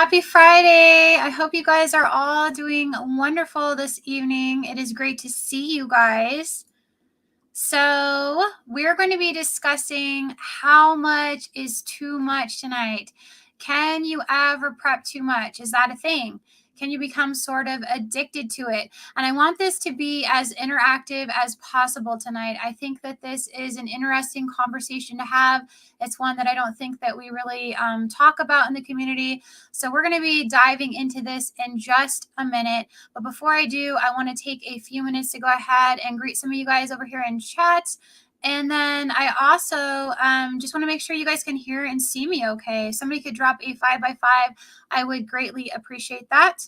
Happy Friday. I hope you guys are all doing wonderful this evening. It is great to see you guys. So, we're going to be discussing how much is too much tonight. Can you ever prep too much? Is that a thing? Can you become sort of addicted to it? And I want this to be as interactive as possible tonight. I think that this is an interesting conversation to have. It's one that I don't think that we really talk about in the community. So we're going to be diving into this in just a minute. But before I do, I want to take a few minutes to go ahead and greet some of you guys over here in chat. And then I also just want to make sure you guys can hear and see me okay. If somebody could drop a 5x5, I would greatly appreciate that.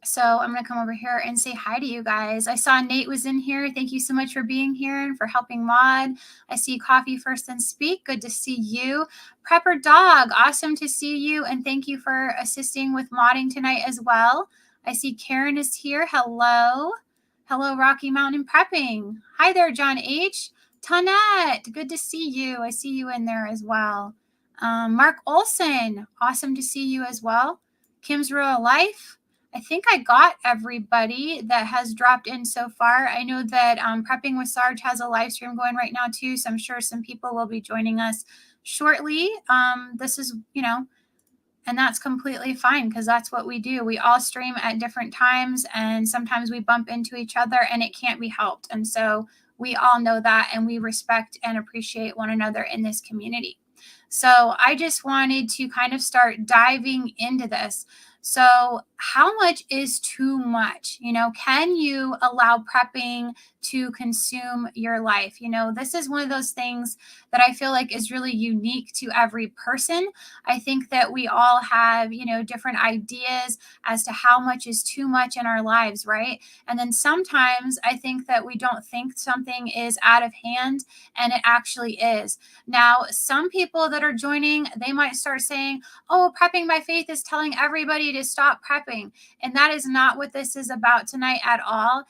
So I'm going to come over here and say hi to you guys. I saw Nate was in here. Thank you so much for being here and for helping mod. I see Coffee First and Speak. Good to see you. Prepper Dog, awesome to see you. And thank you for assisting with modding tonight as well. I see Karen is here. Hello. Hello, Rocky Mountain Prepping. Hi there, John H. Tonette, good to see you. I see you in there as well. Mark Olson, awesome to see you as well. Kim's Rural Life. I think I got everybody that has dropped in so far. I know that Prepping with Sarge has a live stream going right now too, so I'm sure some people will be joining us shortly. This is, and that's completely fine because that's what we do. We all stream at different times and sometimes we bump into each other and it can't be helped. And so we all know that and we respect and appreciate one another in this community. So I just wanted to kind of start diving into this. So how much is too much? Can you allow prepping to consume your life? This is one of those things that I feel like is really unique to every person. I think that we all have, different ideas as to how much is too much in our lives, right? And then sometimes I think that we don't think something is out of hand and it actually is. Now, some people that are joining, they might start saying, oh, Prepping by Faith is telling everybody to stop prepping. And that is not what this is about tonight at all.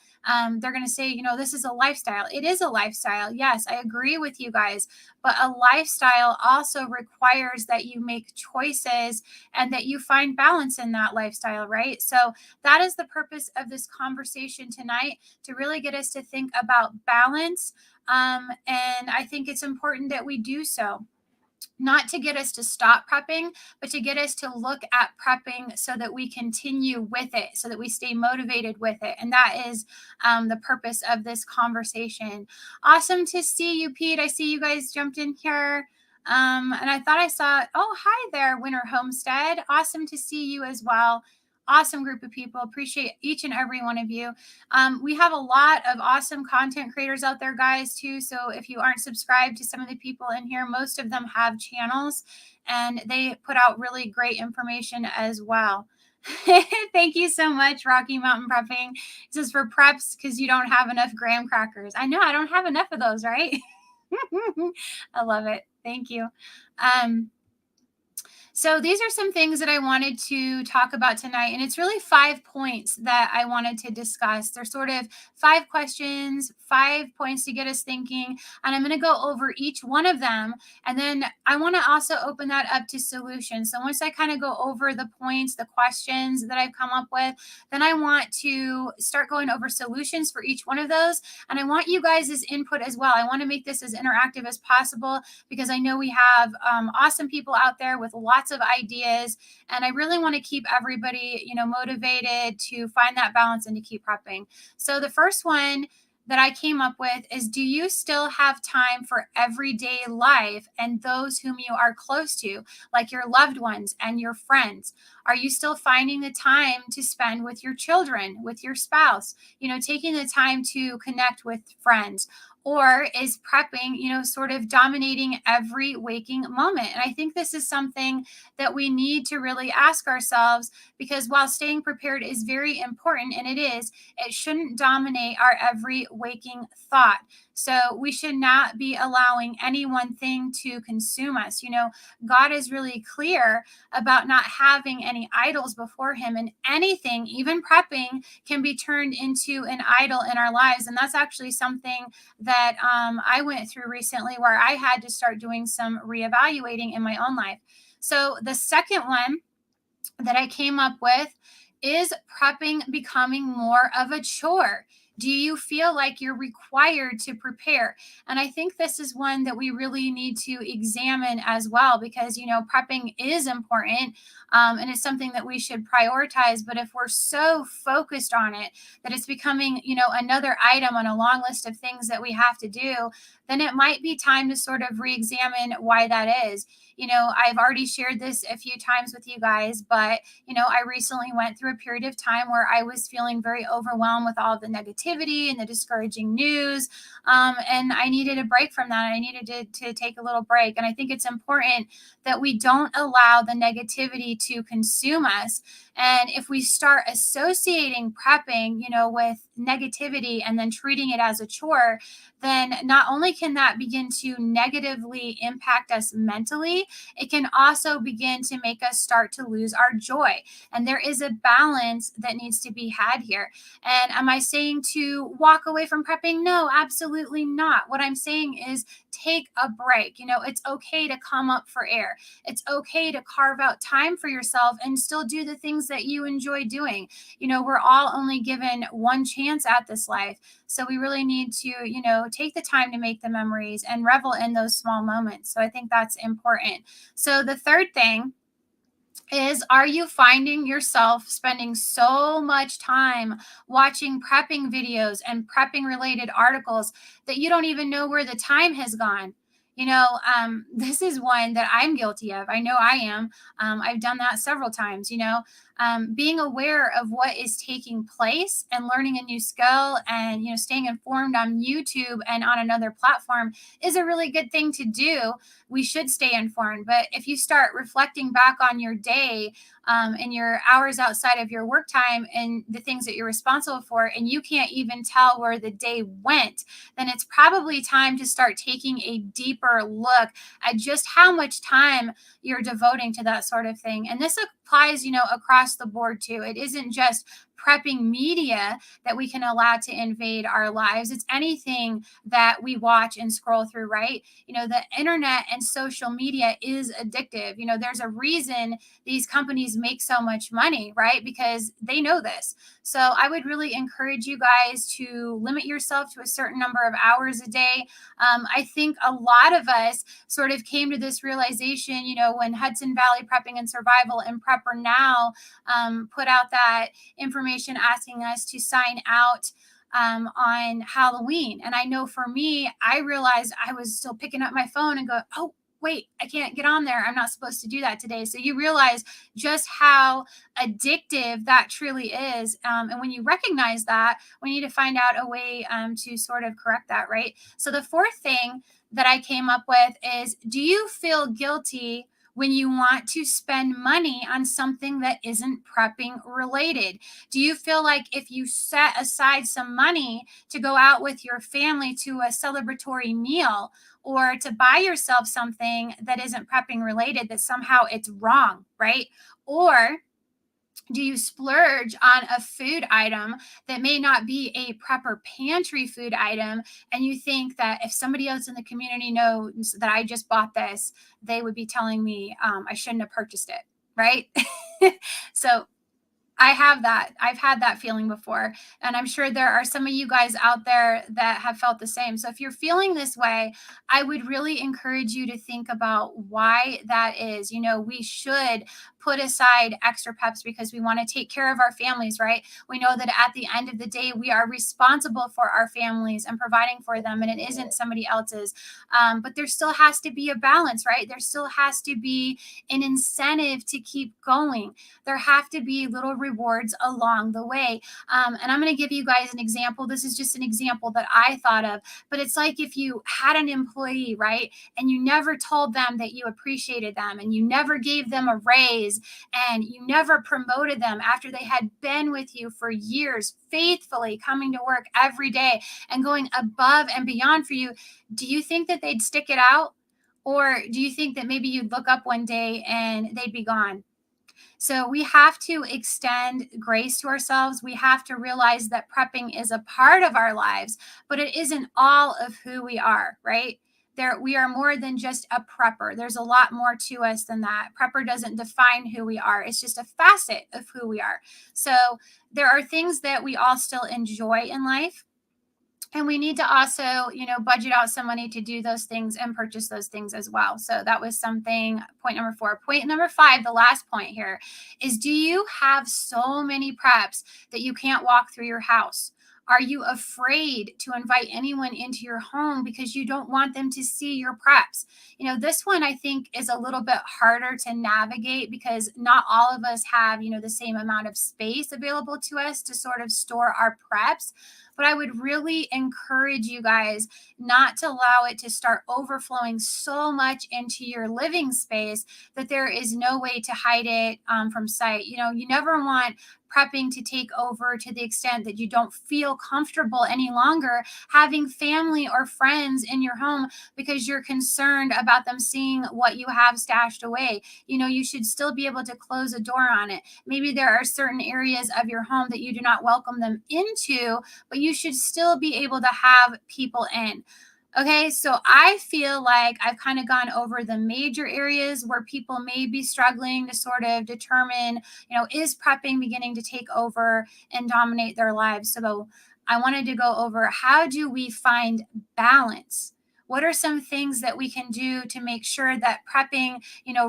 They're going to say, this is a lifestyle. It is a lifestyle. Yes, I agree with you guys. But a lifestyle also requires that you make choices and that you find balance in that lifestyle, right? So that is the purpose of this conversation tonight, to really get us to think about balance. And I think it's important that we do so. Not to get us to stop prepping, but to get us to look at prepping so that we continue with it, so that we stay motivated with it. And that is the purpose of this conversation. Awesome to see you, Pete. I see you guys jumped in here. And I thought I saw, oh, hi there, Winter Homestead. Awesome to see you as well. Awesome group of people. Appreciate each and every one of you. We have a lot of awesome content creators out there, guys, too. So if you aren't subscribed to some of the people in here, most of them have channels and they put out really great information as well. Thank you so much, Rocky Mountain Prepping. This is for preps because you don't have enough graham crackers. I know I don't have enough of those, right? I love it. Thank you. So these are some things that I wanted to talk about tonight, and it's really 5 points that I wanted to discuss. They're sort of 5 questions, 5 points to get us thinking, and I'm going to go over each one of them, and then I want to also open that up to solutions. So once I kind of go over the points, the questions that I've come up with, then I want to start going over solutions for each one of those, and I want you guys' input as well. I want to make this as interactive as possible because I know we have awesome people out there with lots of ideas, and I really want to keep everybody, motivated to find that balance and to keep prepping. So the first one that I came up with is, do you still have time for everyday life and those whom you are close to, like your loved ones and your friends? Are you still finding the time to spend with your children, with your spouse, taking the time to connect with friends? Or is prepping, sort of dominating every waking moment? And I think this is something that we need to really ask ourselves, because while staying prepared is very important, and it shouldn't dominate our every waking thought. So we should not be allowing any one thing to consume us. God is really clear about not having any idols before him, and anything, even prepping, can be turned into an idol in our lives. And that's actually something that I went through recently, where I had to start doing some reevaluating in my own life. So the second one that I came up with is prepping becoming more of a chore? Do you feel like you're required to prepare? And I think this is one that we really need to examine as well, because, prepping is important, and it's something that we should prioritize. But if we're so focused on it that it's becoming, another item on a long list of things that we have to do, then it might be time to sort of re examine why that is. I've already shared this a few times with you guys, but I recently went through a period of time where I was feeling very overwhelmed with all the negativity and the discouraging news. And I needed a break from that. I needed to take a little break. And I think it's important that we don't allow the negativity to consume us. And if we start associating prepping, with negativity and then treating it as a chore, then not only can that begin to negatively impact us mentally, it can also begin to make us start to lose our joy. And there is a balance that needs to be had here. And am I saying to walk away from prepping? No, absolutely not. What I'm saying is take a break. It's okay to come up for air. It's okay to carve out time for yourself and still do the things that you enjoy doing. We're all only given one chance at this life. So we really need to, take the time to make the memories and revel in those small moments. So I think that's important. So the third thing is, are you finding yourself spending so much time watching prepping videos and prepping related articles that you don't even know where the time has gone? This is one that I'm guilty of. I know I am. I've done that several times. Being aware of what is taking place and learning a new skill and, staying informed on YouTube and on another platform is a really good thing to do. We should stay informed. But if you start reflecting back on your day, and your hours outside of your work time and the things that you're responsible for, and you can't even tell where the day went, then it's probably time to start taking a deeper look at just how much time you're devoting to that sort of thing. And this applies, across the board too. It isn't just prepping media that we can allow to invade our lives. It's anything that we watch and scroll through, right? The internet and social media is addictive. There's a reason these companies make so much money, right? Because they know this. So I would really encourage you guys to limit yourself to a certain number of hours a day. I think a lot of us sort of came to this realization, when Hudson Valley Prepping and Survival and Prepper Now put out that information asking us to sign out on Halloween. And I know for me, I realized I was still picking up my phone and go, oh, wait, I can't get on there. I'm not supposed to do that today. So you realize just how addictive that truly is. And when you recognize that, we need to find out a way to sort of correct that, right? So the fourth thing that I came up with is, do you feel guilty when you want to spend money on something that isn't prepping related? Do you feel like if you set aside some money to go out with your family to a celebratory meal or to buy yourself something that isn't prepping related, that somehow it's wrong, right? Or do you splurge on a food item that may not be a prepper pantry food item, and you think that if somebody else in the community knows that I just bought this, they would be telling me I shouldn't have purchased it, right? So I have that. I've had that feeling before. And I'm sure there are some of you guys out there that have felt the same. So if you're feeling this way, I would really encourage you to think about why that is. We should put aside extra peps because we want to take care of our families, right? We know that at the end of the day, we are responsible for our families and providing for them, and it isn't somebody else's. But there still has to be a balance, right? There still has to be an incentive to keep going. There have to be little rewards along the way. And I'm going to give you guys an example. This is just an example that I thought of, but it's like if you had an employee, right? And you never told them that you appreciated them, and you never gave them a raise, and you never promoted them after they had been with you for years, faithfully coming to work every day and going above and beyond for you. Do you think that they'd stick it out? Or do you think that maybe you'd look up one day and they'd be gone? So we have to extend grace to ourselves. We have to realize that prepping is a part of our lives, but it isn't all of who we are, right? we are more than just a prepper. There's a lot more to us than that. Prepper doesn't define who we are. It's just a facet of who we are. So there are things that we all still enjoy in life. And we need to also, budget out some money to do those things and purchase those things as well. So that was something, point number 4. Point number 5, the last point here, is do you have so many preps that you can't walk through your house? Are you afraid to invite anyone into your home because you don't want them to see your preps? This one I think is a little bit harder to navigate because not all of us have, the same amount of space available to us to sort of store our preps. But I would really encourage you guys not to allow it to start overflowing so much into your living space that there is no way to hide it from sight. You never want prepping to take over to the extent that you don't feel comfortable any longer having family or friends in your home because you're concerned about them seeing what you have stashed away. You should still be able to close a door on it. Maybe there are certain areas of your home that you do not welcome them into, but you should still be able to have people in. Okay, so I feel like I've kind of gone over the major areas where people may be struggling to sort of determine, is prepping beginning to take over and dominate their lives? So I wanted to go over, how do we find balance? What are some things that we can do to make sure that prepping,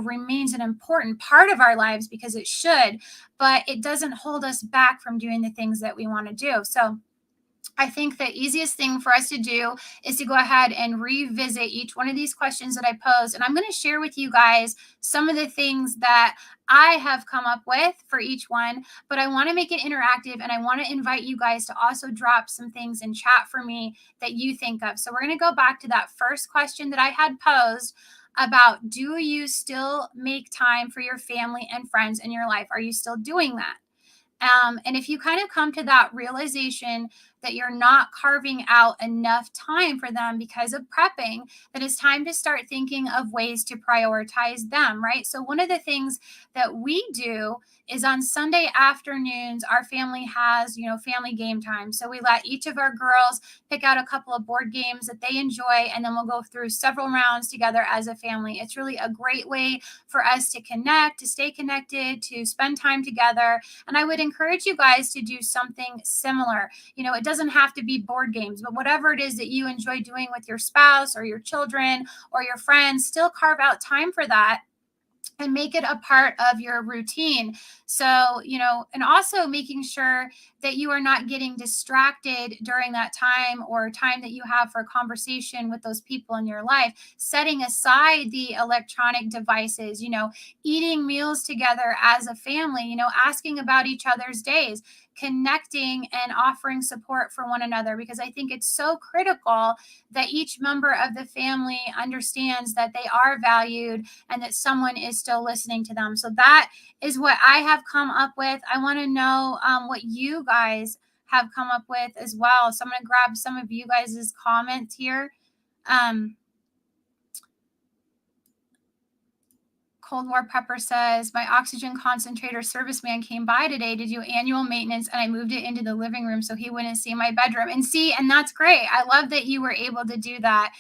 remains an important part of our lives, because it should, but it doesn't hold us back from doing the things that we want to do. So I think the easiest thing for us to do is to go ahead and revisit each one of these questions that I posed. And I'm going to share with you guys some of the things that I have come up with for each one, but I want to make it interactive and I want to invite you guys to also drop some things in chat for me that you think of. So we're going to go back to that first question that I had posed about, do you still make time for your family and friends in your life? Are you still doing that? And if you kind of come to that realization that you're not carving out enough time for them because of prepping, then it's time to start thinking of ways to prioritize them, right? So one of the things that we do is on Sunday afternoons, our family has, family game time. So we let each of our girls pick out a couple of board games that they enjoy, and then we'll go through several rounds together as a family. It's really a great way for us to connect, to stay connected, to spend time together. And I would encourage you guys to do something similar. It doesn't have to be board games, but whatever it is that you enjoy doing with your spouse or your children or your friends, still carve out time for that and make it a part of your routine. So, and also making sure that you are not getting distracted during that time or time that you have for a conversation with those people in your life, setting aside the electronic devices, eating meals together as a family, asking about each other's days, connecting and offering support for one another, because I think it's so critical that each member of the family understands that they are valued and that someone is still listening to them. So that is what I have come up with. I want to know what you guys have come up with as well. So I'm going to grab some of you guys' comments here. Cold War Pepper says, my oxygen concentrator serviceman came by today to do annual maintenance, and I moved it into the living room so he wouldn't see my bedroom. And that's great. I love that you were able to do that.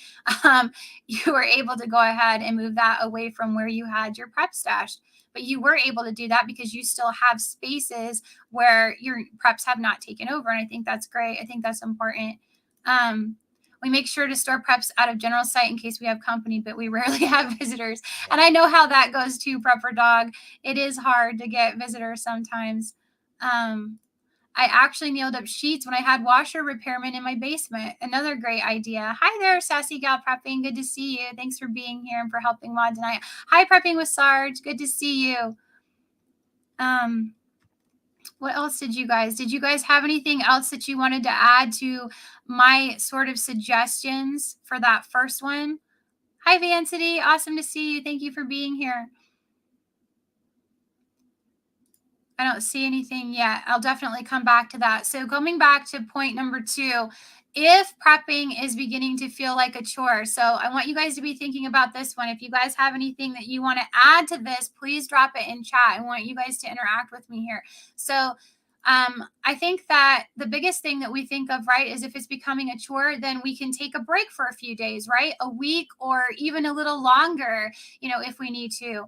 You were able to go ahead and move that away from where you had your prep stashed. But you were able to do that because you still have spaces where your preps have not taken over. And I think that's great. I think that's important. We make sure to store preps out of general sight in case we have company, but we rarely have visitors. And I know how that goes too, Prepper Dog. It is hard to get visitors sometimes. I actually nailed up sheets when I had washer repairmen in my basement. Another great idea. Hi there, Sassy Gal Prepping. Good to see you. Thanks for being here and for helping Mod tonight. Hi, Prepping with Sarge. Good to see you. What else did you guys have anything else that you wanted to add to my sort of suggestions for that first one? Hi, Vancity. Awesome to see you. Thank you for being here. I don't see anything yet. I'll definitely come back to that. So going back to point number 2, if prepping is beginning to feel like a chore. So I want you guys to be thinking about this one. If you guys have anything that you want to add to this, please drop it in chat. I want you guys to interact with me here. So I think that the biggest thing that we think of, right, is if it's becoming a chore, then we can take a break for a few days, right? A week or even a little longer, if we need to.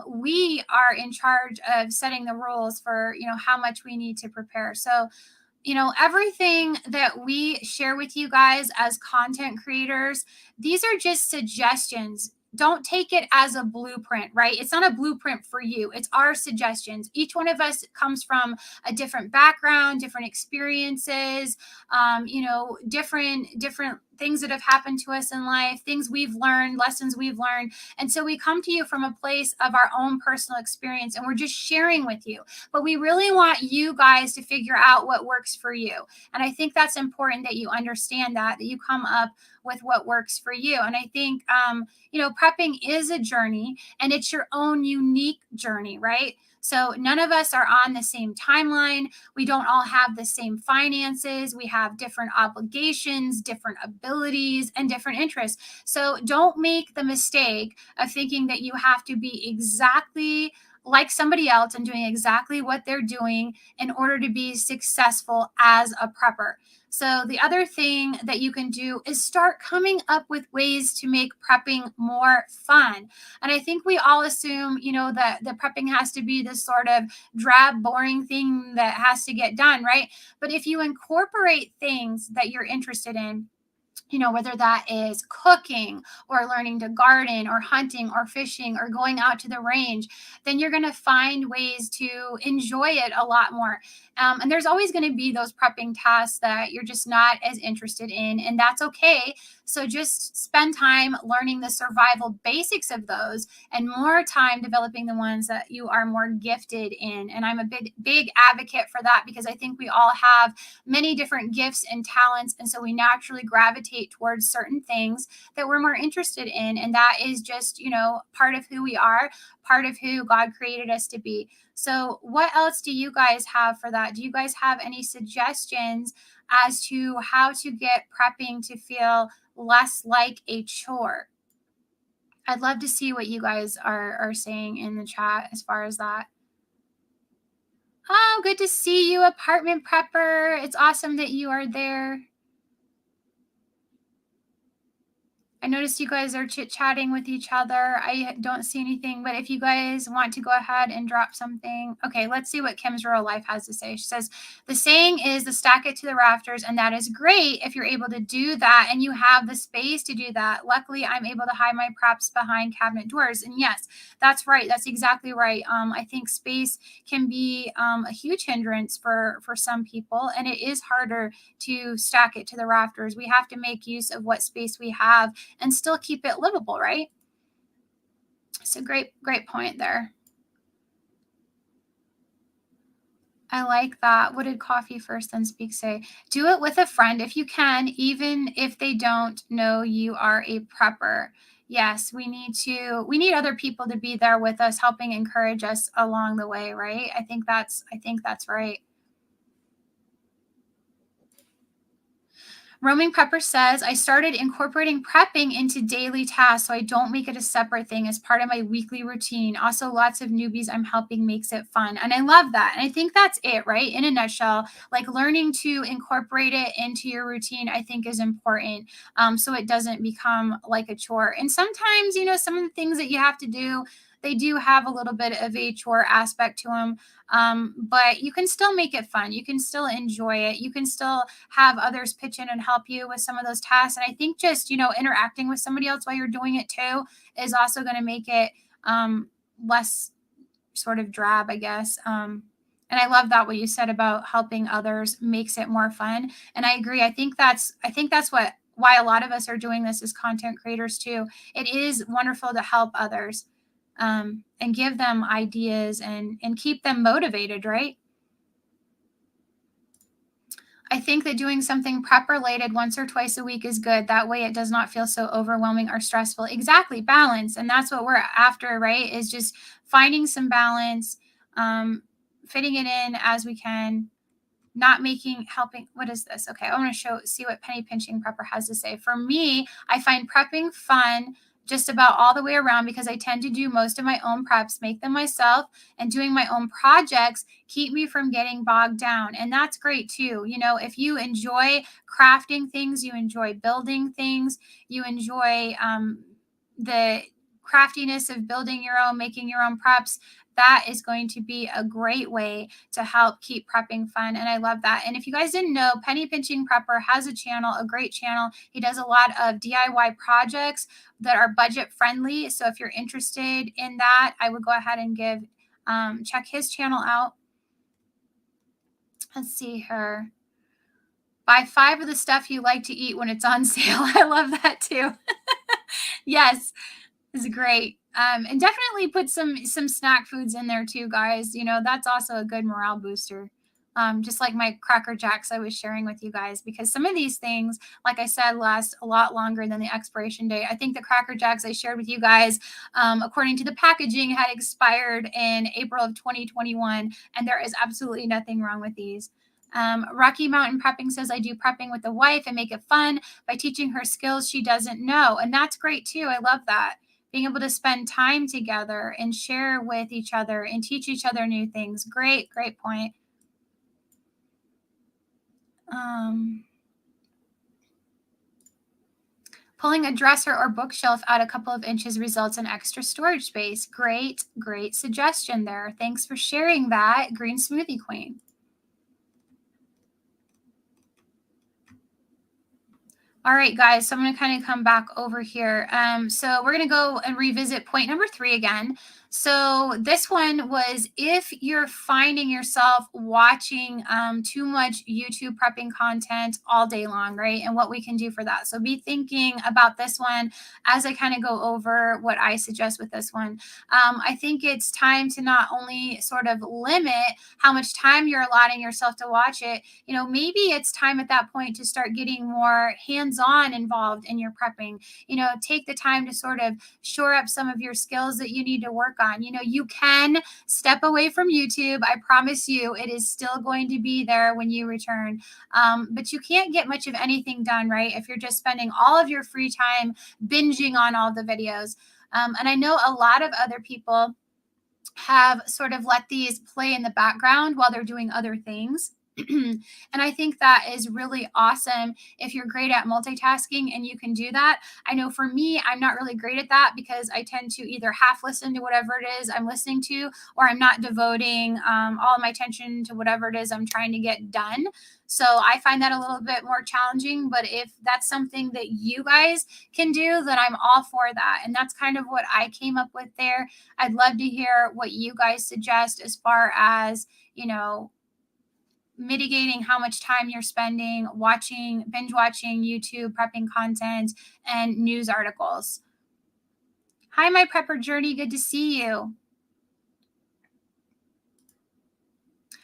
We are in charge of setting the rules for, how much we need to prepare. So, everything that we share with you guys as content creators, these are just suggestions. Don't take it as a blueprint, right? It's not a blueprint for you. It's our suggestions. Each one of us comes from a different background, different experiences, different things that have happened to us in life, things we've learned, lessons we've learned. And so we come to you from a place of our own personal experience and we're just sharing with you. But we really want you guys to figure out what works for you. And I think that's important that you understand that you come up with what works for you. And I think, prepping is a journey and it's your own unique journey, right? So none of us are on the same timeline. We don't all have the same finances. We have different obligations, different abilities, and different interests. So don't make the mistake of thinking that you have to be exactly like somebody else and doing exactly what they're doing in order to be successful as a prepper. So, the other thing that you can do is start coming up with ways to make prepping more fun. And I think we all assume, that the prepping has to be this sort of drab, boring thing that has to get done, right? But if you incorporate things that you're interested in, whether that is cooking or learning to garden or hunting or fishing or going out to the range, then you're going to find ways to enjoy it a lot more. And there's always going to be those prepping tasks that you're just not as interested in, and that's okay. So just spend time learning the survival basics of those and more time developing the ones that you are more gifted in. And I'm a big advocate for that because I think we all have many different gifts and talents. And so we naturally gravitate towards certain things that we're more interested in. And that is just, part of who we are, part of who God created us to be. So, what else do you guys have for that? Do you guys have any suggestions as to how to get prepping to feel less like a chore? I'd love to see what you guys are saying in the chat as far as that. Oh, good to see you, apartment prepper. It's awesome that you are there. I noticed you guys are chit-chatting with each other. I don't see anything, but if you guys want to go ahead and drop something. Okay, let's see what Kim's Rural Life has to say. She says, the saying is the stack it to the rafters, and that is great if you're able to do that and you have the space to do that. Luckily, I'm able to hide my props behind cabinet doors. And yes, that's right. That's exactly right. I think space can be a huge hindrance for some people, and it is harder to stack it to the rafters. We have to make use of what space we have and still keep it livable, right? So great point there. I like that. What did coffee first then speak say? Do it with a friend if you can, even if they don't know you are a prepper. Yes, we need other people to be there with us, helping encourage us along the way, right? I think that's right. Roaming Pepper says, I started incorporating prepping into daily tasks so I don't make it a separate thing as part of my weekly routine. Also, lots of newbies I'm helping makes it fun. And I love that. And I think that's it, right? In a nutshell, like learning to incorporate it into your routine, I think is important, so it doesn't become like a chore. And sometimes, some of the things that you have to do, they do have a little bit of a chore aspect to them. But you can still make it fun. You can still enjoy it. You can still have others pitch in and help you with some of those tasks. And I think just, interacting with somebody else while you're doing it too is also going to make it less sort of drab, I guess. And I love that what you said about helping others makes it more fun. And I agree. I think that's why a lot of us are doing this as content creators too. It is wonderful to help others, and give them ideas and keep them motivated, right? I think that doing something prep related once or twice a week is good. That way it does not feel so overwhelming or stressful. Exactly, balance. And that's what we're after, right? Is just finding some balance, um, fitting it in as we can, not making helping. What is this? Okay, I want to see what Penny Pinching Prepper has to say. For me, I find prepping fun just about all the way around because I tend to do most of my own preps, make them myself, and doing my own projects keep me from getting bogged down. And that's great too. You know, if you enjoy crafting things, you enjoy building things, you enjoy the craftiness of building your own, making your own preps, that is going to be a great way to help keep prepping fun. And I love that. And if you guys didn't know, Penny Pinching Prepper has a channel, a great channel. He does a lot of DIY projects that are budget friendly. So if you're interested in that, I would go ahead and check his channel out. Let's see here. Buy 5 of the stuff you like to eat when it's on sale. I love that too. Yes, it's great. And definitely put some snack foods in there too, guys. You know, that's also a good morale booster. Just like my Cracker Jacks I was sharing with you guys, because some of these things, like I said, last a lot longer than the expiration date. I think the Cracker Jacks I shared with you guys, according to the packaging, had expired in April of 2021, and there is absolutely nothing wrong with these. Rocky Mountain Prepping says, I do prepping with the wife and make it fun by teaching her skills she doesn't know. And that's great too. I love that. Being able to spend time together and share with each other and teach each other new things. Great, great point. Pulling a dresser or bookshelf out a couple of inches results in extra storage space. Great, great suggestion there. Thanks for sharing that, Green Smoothie Queen. All right, guys, so I'm going to kind of come back over here. So we're going to go and revisit point number 3 again. So this one was, if you're finding yourself watching too much YouTube prepping content all day long, right? And what we can do for that. So be thinking about this one as I kind of go over what I suggest with this one. I think it's time to not only sort of limit how much time you're allotting yourself to watch it, you know, maybe it's time at that point to start getting more hands-on involved in your prepping. You know, take the time to sort of shore up some of your skills that you need to work on. You know, you can step away from YouTube. I promise you, it is still going to be there when you return. But you can't get much of anything done, right, if you're just spending all of your free time binging on all the videos. And I know a lot of other people have sort of let these play in the background while they're doing other things. And I think that is really awesome if you're great at multitasking and you can do that. I know for me, I'm not really great at that because I tend to either half listen to whatever it is I'm listening to, or I'm not devoting all of my attention to whatever it is I'm trying to get done. So I find that a little bit more challenging. But if that's something that you guys can do, then I'm all for that. And that's kind of what I came up with there. I'd love to hear what you guys suggest as far as, you know, mitigating how much time you're spending binge watching YouTube prepping content and news articles. Hi, my prepper journey. Good to see you.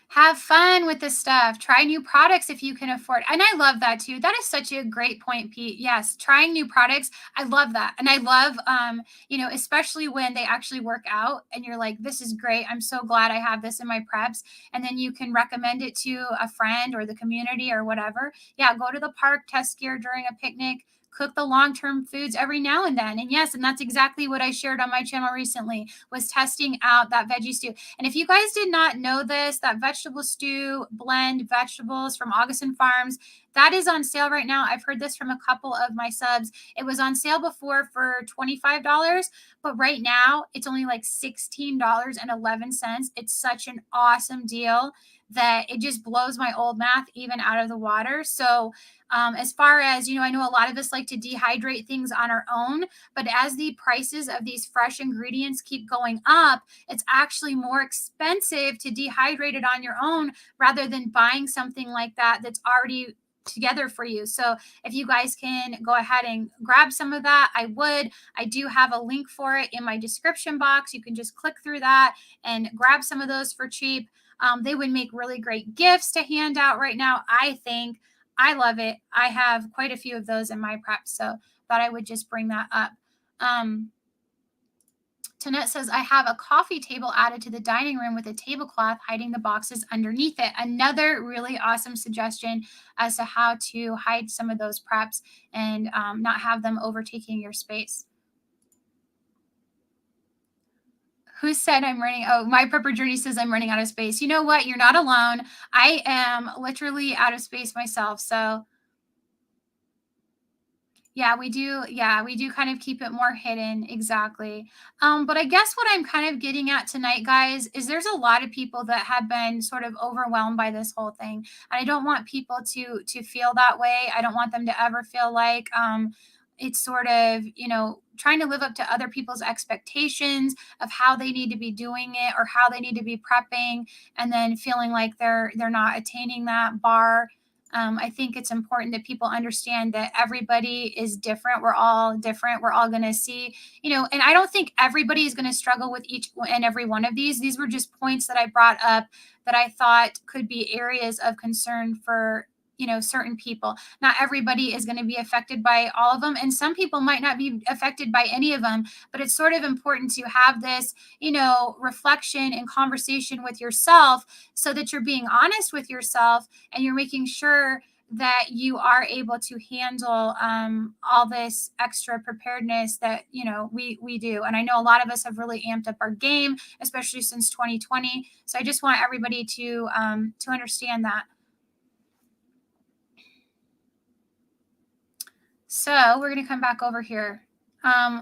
Have fun with this stuff. Try new products if you can afford. And I love that too. That is such a great point, Pete. Yes, trying new products. I love that. And I love, you know, especially when they actually work out and you're like, this is great. I'm so glad I have this in my preps. And then you can recommend it to a friend or the community or whatever. Yeah, go to the park, test gear during a picnic, cook the long-term foods every now and then. And yes, and that's exactly what I shared on my channel recently, was testing out that veggie stew. And if you guys did not know this, that vegetable stew blend vegetables from Augustin Farms, that is on sale right now. I've heard this from a couple of my subs. It was on sale before for $25, but right now it's only like $16.11. It's such an awesome deal that it just blows my old math even out of the water. So as far as, you know, I know a lot of us like to dehydrate things on our own, but as the prices of these fresh ingredients keep going up, it's actually more expensive to dehydrate it on your own rather than buying something like that that's already together for you. So if you guys can go ahead and grab some of that, I would. I do have a link for it in my description box. You can just click through that and grab some of those for cheap. They would make really great gifts to hand out right now, I think. I love it. I have quite a few of those in my prep, so thought I would just bring that up. Tonette says, I have a coffee table added to the dining room with a tablecloth hiding the boxes underneath it. Another really awesome suggestion as to how to hide some of those preps and not have them overtaking your space. Who said I'm running? Oh, my prepper journey says I'm running out of space. You know what? You're not alone. I am literally out of space myself. So yeah, we do. Yeah, we do kind of keep it more hidden. Exactly. But I guess what I'm kind of getting at tonight, guys, is there's a lot of people that have been sort of overwhelmed by this whole thing. And I don't want people to feel that way. I don't want them to ever feel like it's sort of, trying to live up to other people's expectations of how they need to be doing it or how they need to be prepping and then feeling like they're not attaining that bar. I think it's important that people understand that everybody is different. We're all different. We're all going to see, and I don't think everybody is going to struggle with each and every one of these. These were just points that I brought up that I thought could be areas of concern for, certain people. Not everybody is going to be affected by all of them. And some people might not be affected by any of them, but it's sort of important to have this, reflection and conversation with yourself so that you're being honest with yourself and you're making sure that you are able to handle all this extra preparedness that we do. And I know a lot of us have really amped up our game, especially since 2020. So I just want everybody to understand that. So we're going to come back over here.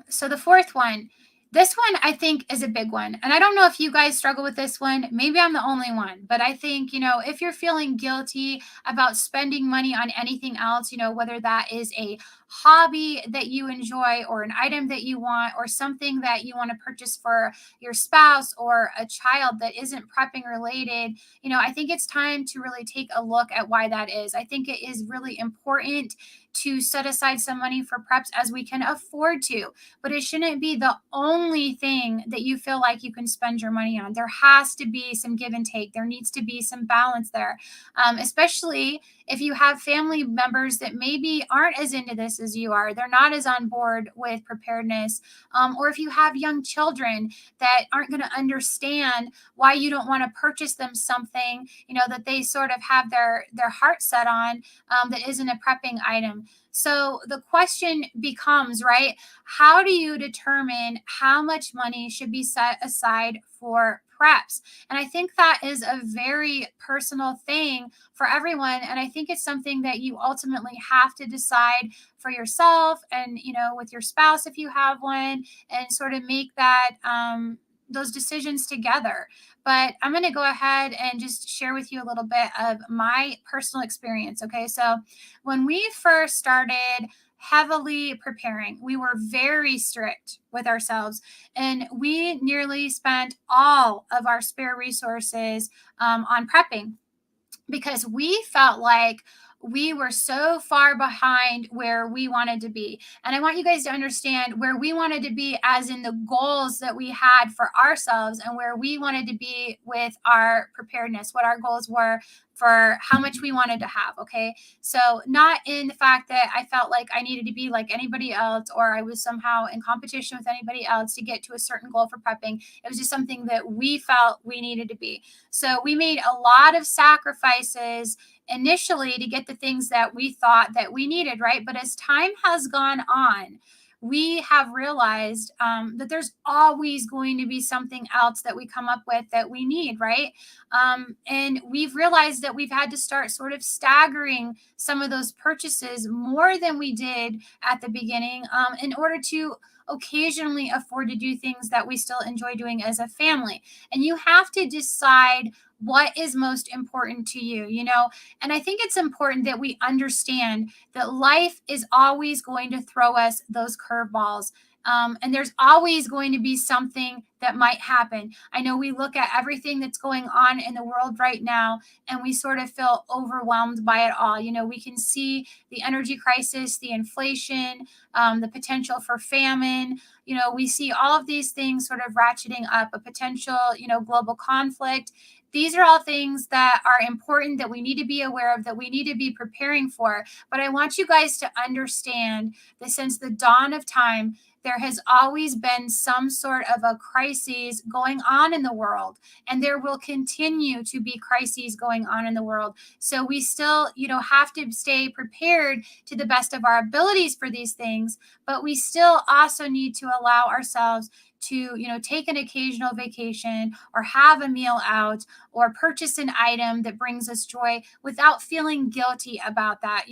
So the fourth one, this one I think is a big one. And I don't know if you guys struggle with this one. Maybe I'm the only one, but I think, if you're feeling guilty about spending money on anything else, whether that is a hobby that you enjoy or an item that you want or something that you want to purchase for your spouse or a child that isn't prepping related, I think it's time to really take a look at why that is. I think it is really important to set aside some money for preps as we can afford to, but it shouldn't be the only thing that you feel like you can spend your money on. There has to be some give and take. There needs to be some balance there, especially if you have family members that maybe aren't as into this as you are. They're not as on board with preparedness, or if you have young children that aren't going to understand why you don't want to purchase them something, that they sort of have their heart set on, that isn't a prepping item. So the question becomes, right? How do you determine how much money should be set aside for preps? And I think that is a very personal thing for everyone. And I think it's something that you ultimately have to decide for yourself and, with your spouse, if you have one, and sort of make that, those decisions together. But I'm going to go ahead and just share with you a little bit of my personal experience. Okay. So when we first started heavily preparing, we were very strict with ourselves and we nearly spent all of our spare resources on prepping because we felt like we were so far behind where we wanted to be. And I want you guys to understand where we wanted to be, as in the goals that we had for ourselves and where we wanted to be with our preparedness, what our goals were for how much we wanted to have. Okay. So, not in the fact that I felt like I needed to be like anybody else or I was somehow in competition with anybody else to get to a certain goal for prepping. It was just something that we felt we needed to be. So, we made a lot of sacrifices initially to get the things that we thought that we needed, right? But as time has gone on, we have realized that there's always going to be something else that we come up with that we need, right? And we've realized that we've had to start sort of staggering some of those purchases more than we did at the beginning, in order to occasionally afford to do things that we still enjoy doing as a family. And you have to decide what is most important to you, and I think it's important that we understand that life is always going to throw us those curveballs. And there's always going to be something that might happen. I know we look at everything that's going on in the world right now and we sort of feel overwhelmed by it all. We can see the energy crisis, the inflation, the potential for famine. We see all of these things sort of ratcheting up, a potential, global conflict. These are all things that are important that we need to be aware of, that we need to be preparing for. But I want you guys to understand that since the dawn of time, there has always been some sort of a crisis going on in the world, and there will continue to be crises going on in the world. So we still, have to stay prepared to the best of our abilities for these things, but we still also need to allow ourselves to, take an occasional vacation or have a meal out or purchase an item that brings us joy without feeling guilty about that,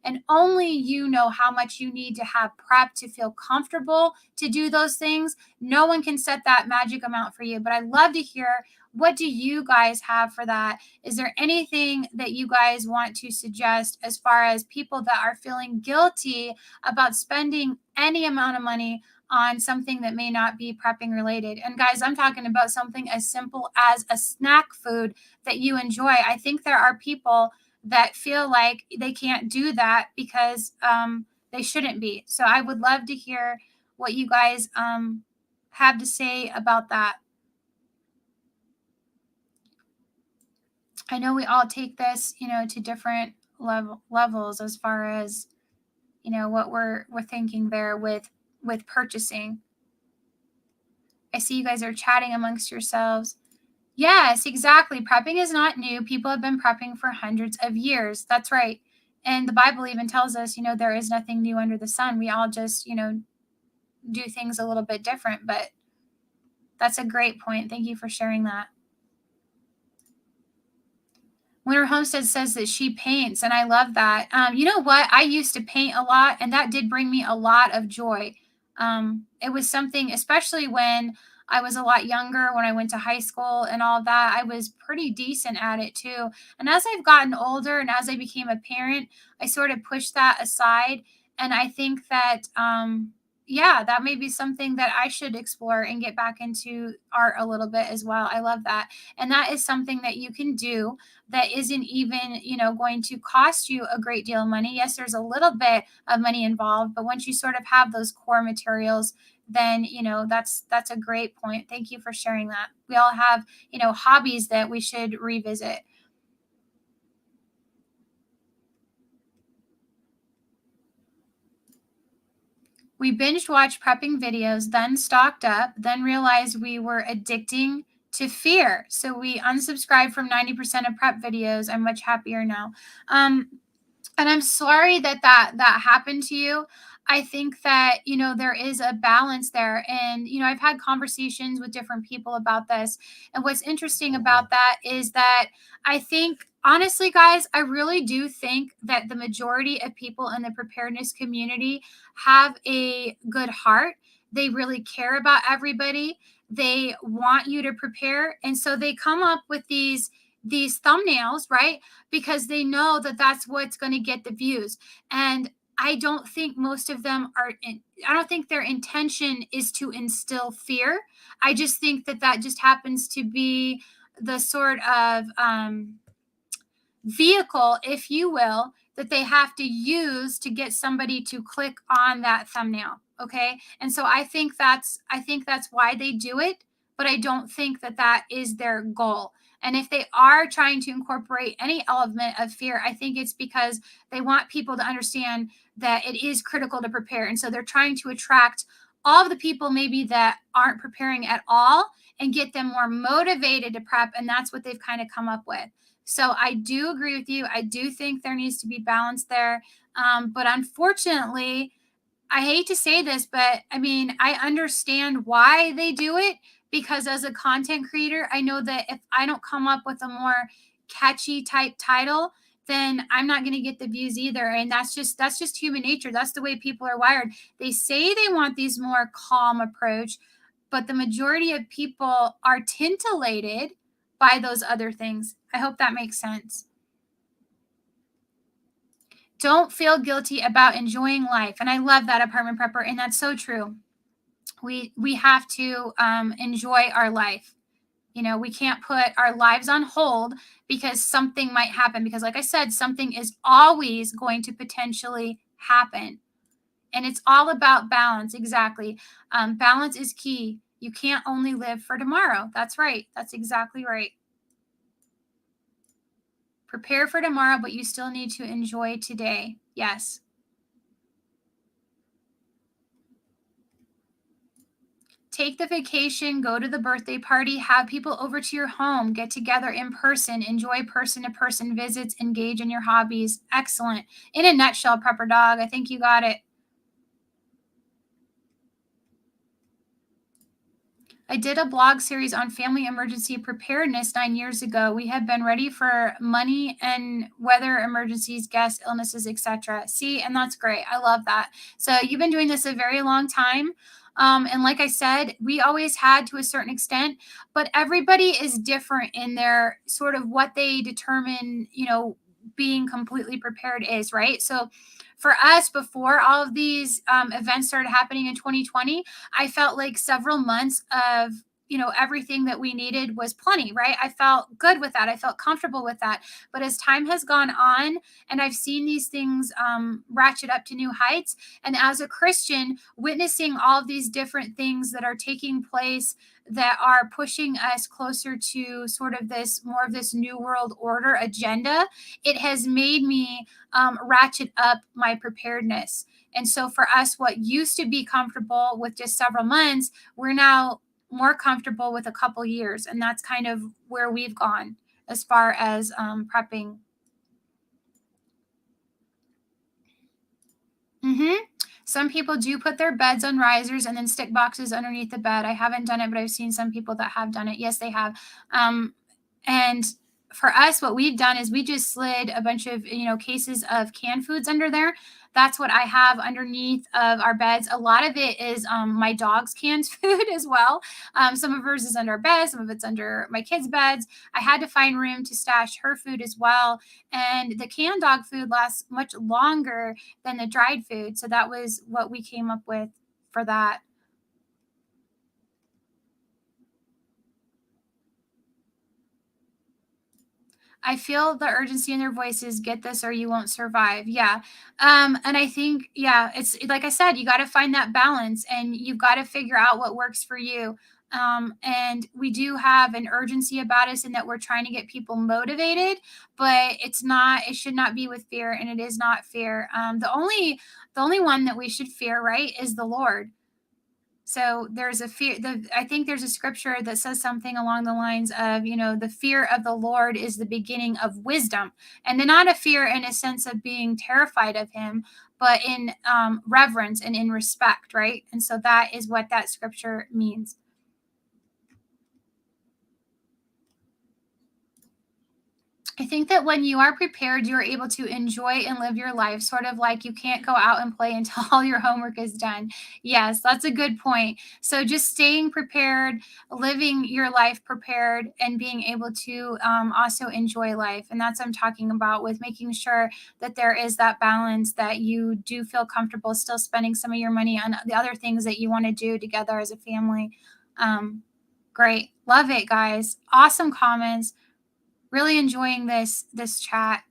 and only you know how much you need to have prep to feel comfortable to do those things. No one can set that magic amount for you, but I'd love to hear, what do you guys have for that? Is there anything that you guys want to suggest as far as people that are feeling guilty about spending any amount of money on something that may not be prepping related? And guys, I'm talking about something as simple as a snack food that you enjoy. I think there are people that feel like they can't do that because they shouldn't be. So I would love to hear what you guys have to say about that. I know we all take this, to different levels as far as, what we're thinking there with purchasing. I see you guys are chatting amongst yourselves. Yes, exactly. Prepping is not new. People have been prepping for hundreds of years. That's right. And the Bible even tells us, there is nothing new under the sun. We all just, do things a little bit different. But that's a great point. Thank you for sharing that. Winter Homestead says that she paints, and I love that. You know what? I used to paint a lot, and that did bring me a lot of joy. It was something, especially when I was a lot younger, when I went to high school and all of that, I was pretty decent at it too. And as I've gotten older and as I became a parent, I sort of pushed that aside. And I think that, yeah, that may be something that I should explore and get back into art a little bit as well. I love that. And that is something that you can do that isn't even, going to cost you a great deal of money. Yes, there's a little bit of money involved, but once you sort of have those core materials, then, that's a great point. Thank you for sharing that. We all have, hobbies that we should revisit. We binge watched prepping videos, then stocked up, then realized we were addicting to fear. So we unsubscribed from 90% of prep videos. I'm much happier now. And I'm sorry that happened to you. I think that, there is a balance there. And, I've had conversations with different people about this. And what's interesting about that is that I think, honestly, guys, I really do think that the majority of people in the preparedness community have a good heart. They really care about everybody. They want you to prepare. And so they come up with these thumbnails, right? Because they know that that's what's going to get the views. And I don't think most of them I don't think their intention is to instill fear. I just think that just happens to be the sort of vehicle, if you will, that they have to use to get somebody to click on that thumbnail. Okay. And so I think that's why they do it, but I don't think that is their goal. And if they are trying to incorporate any element of fear, I think it's because they want people to understand that it is critical to prepare. And so they're trying to attract all of the people maybe that aren't preparing at all and get them more motivated to prep. And that's what they've kind of come up with. So I do agree with you. I do think there needs to be balance there. But unfortunately, I hate to say this, but I mean, I understand why they do it, because as a content creator, I know that if I don't come up with a more catchy type title, then I'm not going to get the views either. And that's just human nature. That's the way people are wired. They say they want these more calm approach, but the majority of people are tintillated by those other things. I hope that makes sense. Don't feel guilty about enjoying life. And I love that, apartment prepper. And that's so true. We have to enjoy our life. We can't put our lives on hold because something might happen. Because like I said, something is always going to potentially happen. And it's all about balance. Exactly. Balance is key. You can't only live for tomorrow. That's right. That's exactly right. Prepare for tomorrow, but you still need to enjoy today. Yes. Take the vacation, go to the birthday party, have people over to your home, get together in person, enjoy person-to-person visits, engage in your hobbies. Excellent. In a nutshell, Prepper Dog, I think you got it. I did a blog series on family emergency preparedness 9 years ago. We have been ready for money and weather emergencies, guests, illnesses, etc. See, and that's great. I love that. So you've been doing this a very long time. And like I said, we always had to a certain extent, but everybody is different in their sort of what they determine, being completely prepared is, right? So for us, before all of these events started happening in 2020, I felt like several months of everything that we needed was plenty, right? I felt good with that. I felt comfortable with that. But as time has gone on and I've seen these things ratchet up to new heights, and as a Christian, witnessing all of these different things that are taking place that are pushing us closer to sort of this more of this new world order agenda, it has made me ratchet up my preparedness. And so for us, what used to be comfortable with just several months, we're now more comfortable with a couple years. And that's kind of where we've gone as far as prepping. Mm-hmm. Some people do put their beds on risers and then stick boxes underneath the bed. I haven't done it, but I've seen some people that have done it. Yes, they have. And for us, what we've done is we just slid a bunch of cases of canned foods under there. That's what I have underneath of our beds. A lot of it is my dog's canned food as well. Some of hers is under our bed, some of it's under my kids' beds. I had to find room to stash her food as well. And the canned dog food lasts much longer than the dried food. So that was what we came up with for that. I feel the urgency in their voices. Get this or you won't survive. Yeah. And I think, yeah, it's like I said, you got to find that balance and you've got to figure out what works for you. And we do have an urgency about us in that we're trying to get people motivated, but it should not be with fear, and it is not fear. The only one that we should fear, right, is the Lord. So there's a fear. I think there's a scripture that says something along the lines of, the fear of the Lord is the beginning of wisdom, and then not a fear in a sense of being terrified of Him, but in reverence and in respect, right? And so that is what that scripture means. I think that when you are prepared, you are able to enjoy and live your life, sort of like you can't go out and play until all your homework is done. Yes, that's a good point. So just staying prepared, living your life prepared, and being able to also enjoy life. And that's what I'm talking about with making sure that there is that balance, that you do feel comfortable still spending some of your money on the other things that you want to do together as a family. Um, Great. Love it, guys. Awesome comments. Really enjoying this chat.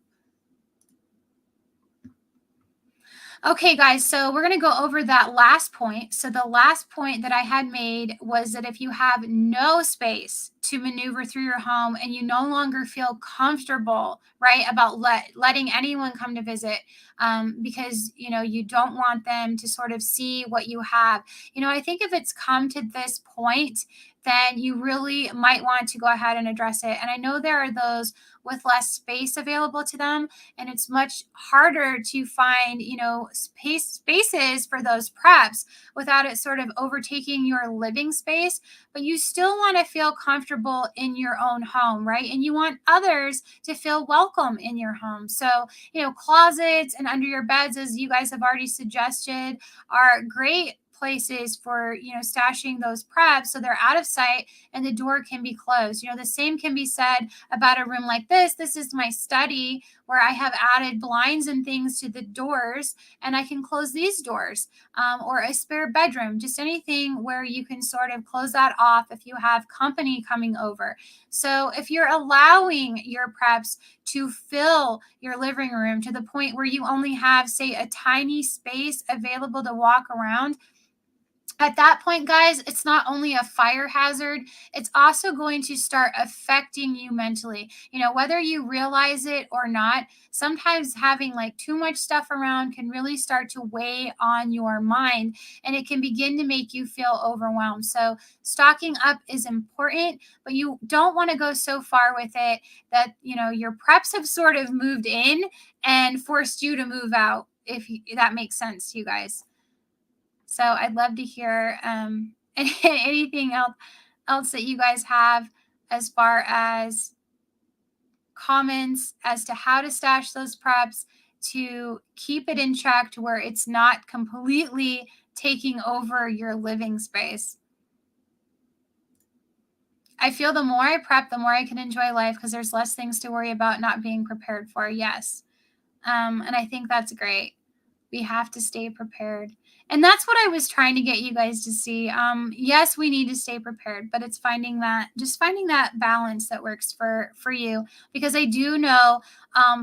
Okay, guys, so we're going to go over that last point. So the last point that I had made was that if you have no space to maneuver through your home and you no longer feel comfortable, right, about letting anyone come to visit, because you don't want them to sort of see what you have. I think if it's come to this point, then you really might want to go ahead and address it. And I know there are those with less space available to them, and it's much harder to find spaces for those preps without it sort of overtaking your living space, but you still want to feel comfortable in your own home, right? And you want others to feel welcome in your home. So closets and under your beds, as you guys have already suggested, are great places for stashing those preps so they're out of sight and the door can be closed. The same can be said about a room like this. This is my study where I have added blinds and things to the doors, and I can close these doors, or a spare bedroom, just anything where you can sort of close that off if you have company coming over. So if you're allowing your preps to fill your living room to the point where you only have, say, a tiny space available to walk around, at that point, guys, it's not only a fire hazard, it's also going to start affecting you mentally. Whether you realize it or not, sometimes having like too much stuff around can really start to weigh on your mind, and it can begin to make you feel overwhelmed. So stocking up is important, but you don't want to go so far with it that, your preps have sort of moved in and forced you to move out, if that makes sense to you guys. So I'd love to hear anything else. else that you guys have as far as comments as to how to stash those preps to keep it in check to where it's not completely taking over your living space. I feel the more I prep, the more I can enjoy life because there's less things to worry about not being prepared for. Yes. And I think that's great. We have to stay prepared. And that's what I was trying to get you guys to see. Yes, we need to stay prepared, but it's finding that balance that works for you. Because I do know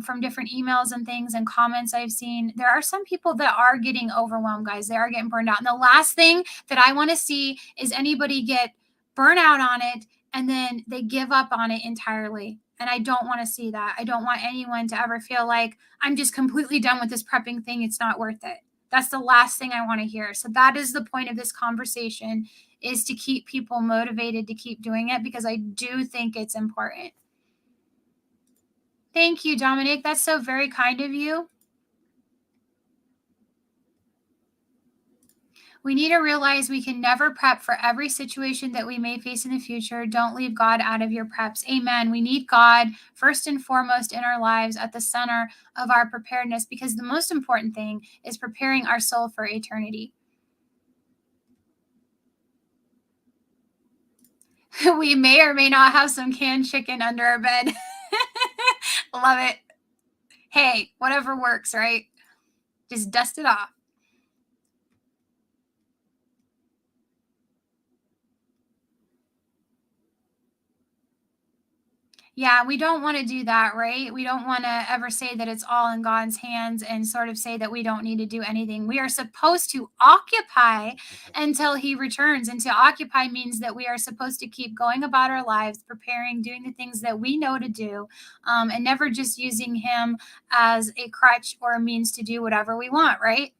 from different emails and things and comments I've seen, there are some people that are getting overwhelmed, guys. They are getting burned out. And the last thing that I want to see is anybody get burnt out on it and then they give up on it entirely. And I don't want to see that. I don't want anyone to ever feel like I'm just completely done with this prepping thing. It's not worth it. That's the last thing I want to hear. So that is the point of this conversation, is to keep people motivated to keep doing it, because I do think it's important. Thank you, Dominic. That's so very kind of you. We need to realize we can never prep for every situation that we may face in the future. Don't leave God out of your preps. Amen. We need God first and foremost in our lives at the center of our preparedness, because the most important thing is preparing our soul for eternity. We may or may not have some canned chicken under our bed. Love it. Hey, whatever works, right? Just dust it off. Yeah, we don't want to do that, right? We don't want to ever say that it's all in God's hands and sort of say that we don't need to do anything. We are supposed to occupy until He returns. And to occupy means that we are supposed to keep going about our lives, preparing, doing the things that we know to do, and never just using Him as a crutch or a means to do whatever we want, right?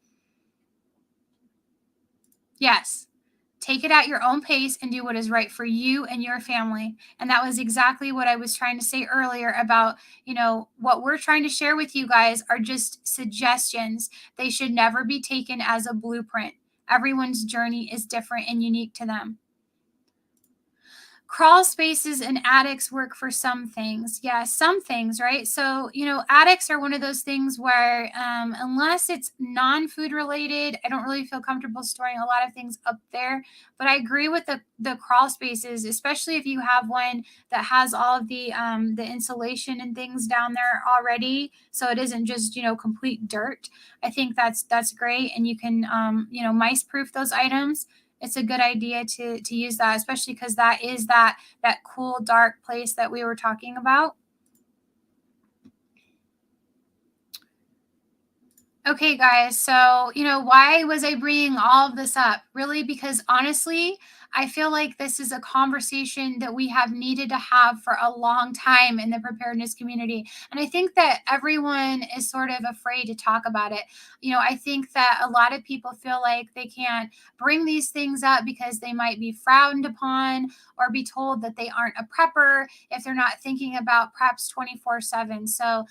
Yes. Take it at your own pace and do what is right for you and your family. And that was exactly what I was trying to say earlier about, what we're trying to share with you guys are just suggestions. They should never be taken as a blueprint. Everyone's journey is different and unique to them. Crawl spaces and attics work for some things. Yeah, some things, right? So, attics are one of those things where, unless it's non-food related, I don't really feel comfortable storing a lot of things up there. But I agree with the crawl spaces, especially if you have one that has all of the insulation and things down there already, so it isn't just complete dirt. I think that's great, and you can mice proof those items. It's a good idea to use that, especially because that is that cool dark place that we were talking about. Okay, guys. So, why was I bringing all of this up? Really, because honestly, I feel like this is a conversation that we have needed to have for a long time in the preparedness community. And I think that everyone is sort of afraid to talk about it. I think that a lot of people feel like they can't bring these things up because they might be frowned upon or be told that they aren't a prepper if they're not thinking about preps 24/7. So,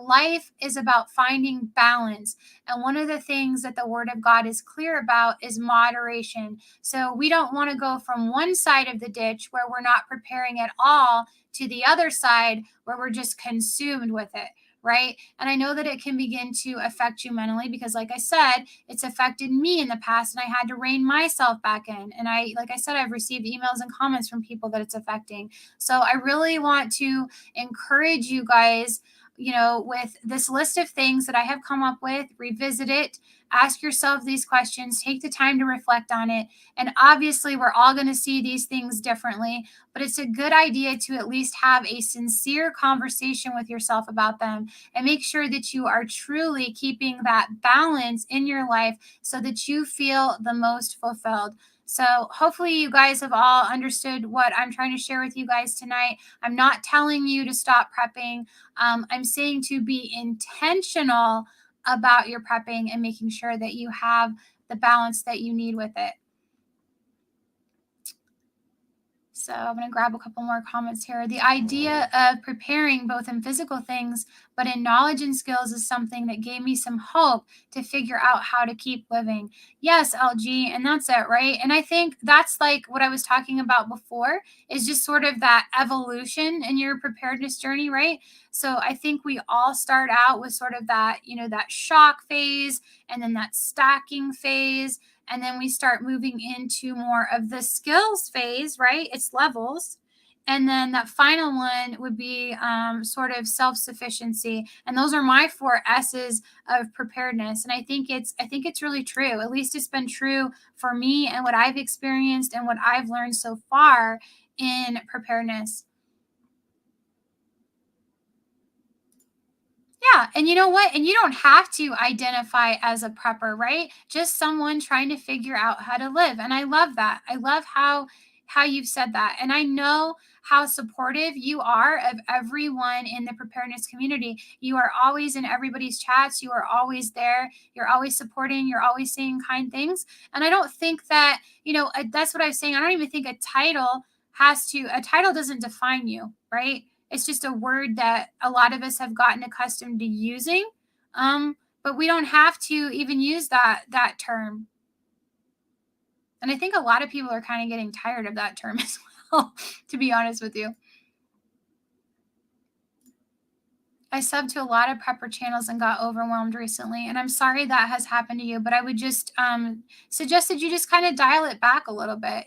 life is about finding balance. And one of the things that the Word of God is clear about is moderation. So we don't want to go from one side of the ditch where we're not preparing at all to the other side where we're just consumed with it. Right. And I know that it can begin to affect you mentally because, like I said, it's affected me in the past and I had to rein myself back in. And like I said, I've received emails and comments from people that it's affecting. So I really want to encourage you guys, with this list of things that I have come up with, revisit it, ask yourself these questions, take the time to reflect on it. And obviously, we're all going to see these things differently, but it's a good idea to at least have a sincere conversation with yourself about them and make sure that you are truly keeping that balance in your life so that you feel the most fulfilled. So hopefully you guys have all understood what I'm trying to share with you guys tonight. I'm not telling you to stop prepping. I'm saying to be intentional about your prepping and making sure that you have the balance that you need with it. So I'm going to grab a couple more comments here. The idea of preparing both in physical things, but in knowledge and skills is something that gave me some hope to figure out how to keep living. Yes, LG, and that's it, right? And I think that's like what I was talking about before, is just sort of that evolution in your preparedness journey, right? So I think we all start out with sort of that, that shock phase, and then that stacking phase, and then we start moving into more of the skills phase, right? It's levels. And then that final one would be sort of self-sufficiency. And those are my 4 S's of preparedness. And I think it's really true. At least it's been true for me and what I've experienced and what I've learned so far in preparedness. Yeah, and you know what? And you don't have to identify as a prepper, right? Just someone trying to figure out how to live. And I love that. I love how you've said that. And I know how supportive you are of everyone in the preparedness community. You are always in everybody's chats. You are always there. You're always supporting. You're always saying kind things. And I don't think that, that's what I was saying. I don't even think a title doesn't define you, right? It's just a word that a lot of us have gotten accustomed to using. But we don't have to even use that term. And I think a lot of people are kind of getting tired of that term as well, to be honest with you. I subbed to a lot of prepper channels and got overwhelmed recently, and I'm sorry that has happened to you, but I would just suggest that you just kind of dial it back a little bit.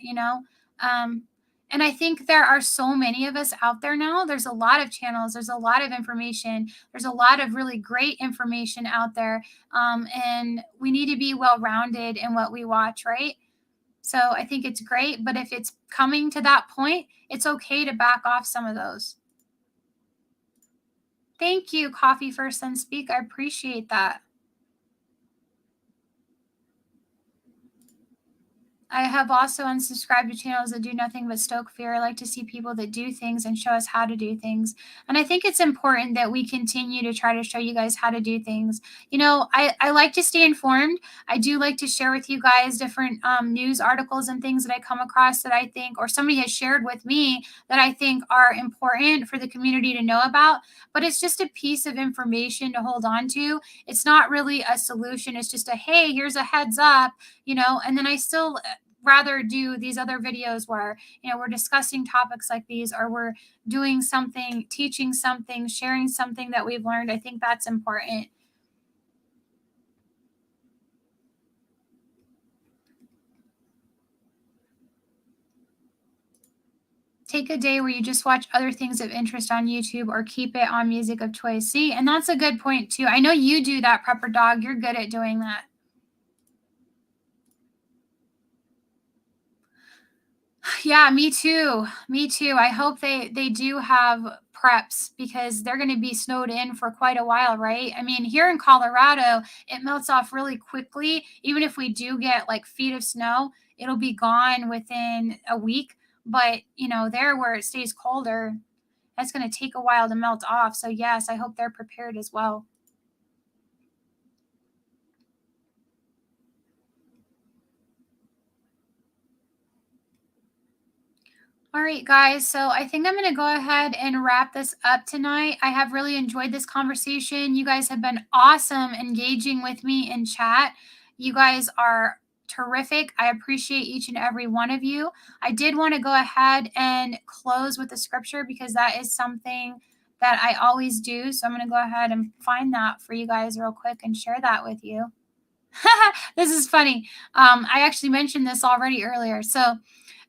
Um, and I think there are so many of us out there now. There's a lot of channels, there's a lot of information, there's a lot of really great information out there, and we need to be well rounded in what we watch, right? So I think it's great, but if it's coming to that point, it's okay to back off some of those. Thank you, Coffee First Then Speak. I appreciate that. I have also unsubscribed to channels that do nothing but stoke fear. I like to see people that do things and show us how to do things. And I think it's important that we continue to try to show you guys how to do things. I like to stay informed. I do like to share with you guys different news articles and things that I come across that I think, or somebody has shared with me that I think are important for the community to know about. But it's just a piece of information to hold on to. It's not really a solution. It's just hey, here's a heads up, and then I still rather do these other videos where we're discussing topics like these, or we're doing something, teaching something, sharing something that we've learned. I think that's important. Take a day where you just watch other things of interest on YouTube, or keep it on music of choice. See, and that's a good point too. I know you do that, Prepper Dog. You're good at doing that. Yeah, me too. Me too. I hope they do have preps, because they're going to be snowed in for quite a while, right? I mean, here in Colorado, it melts off really quickly. Even if we do get like feet of snow, it'll be gone within a week. But, there where it stays colder, that's going to take a while to melt off. So, yes, I hope they're prepared as well. All right, guys. So I think I'm going to go ahead and wrap this up tonight. I have really enjoyed this conversation. You guys have been awesome engaging with me in chat. You guys are terrific. I appreciate each and every one of you. I did want to go ahead and close with the scripture, because that is something that I always do. So I'm going to go ahead and find that for you guys real quick and share that with you. This is funny. I actually mentioned this already earlier. So,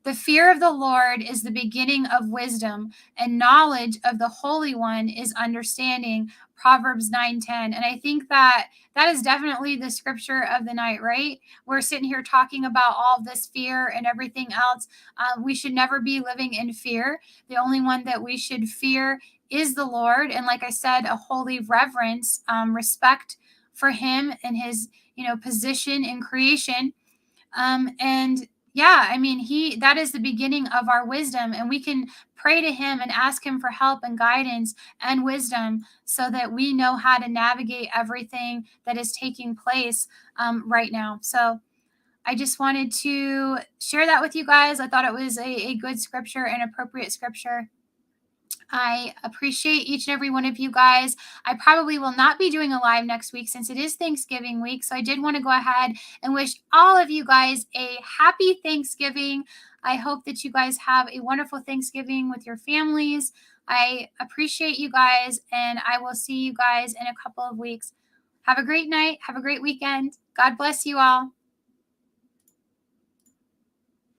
the fear of the Lord is the beginning of wisdom, and knowledge of the Holy One is understanding. Proverbs 9:10. And I think that is definitely the scripture of the night, right? We're sitting here talking about all of this fear and everything else. We should never be living in fear. The only one that we should fear is the Lord. And like I said, a holy reverence, respect for him and his, position in creation. And yeah, I mean, that is the beginning of our wisdom, and we can pray to him and ask him for help and guidance and wisdom, so that we know how to navigate everything that is taking place right now. So I just wanted to share that with you guys. I thought it was a good scripture, an appropriate scripture. I appreciate each and every one of you guys. I probably will not be doing a live next week since it is Thanksgiving week. So I did want to go ahead and wish all of you guys a happy Thanksgiving. I hope that you guys have a wonderful Thanksgiving with your families. I appreciate you guys, and I will see you guys in a couple of weeks. Have a great night. Have a great weekend. God bless you all.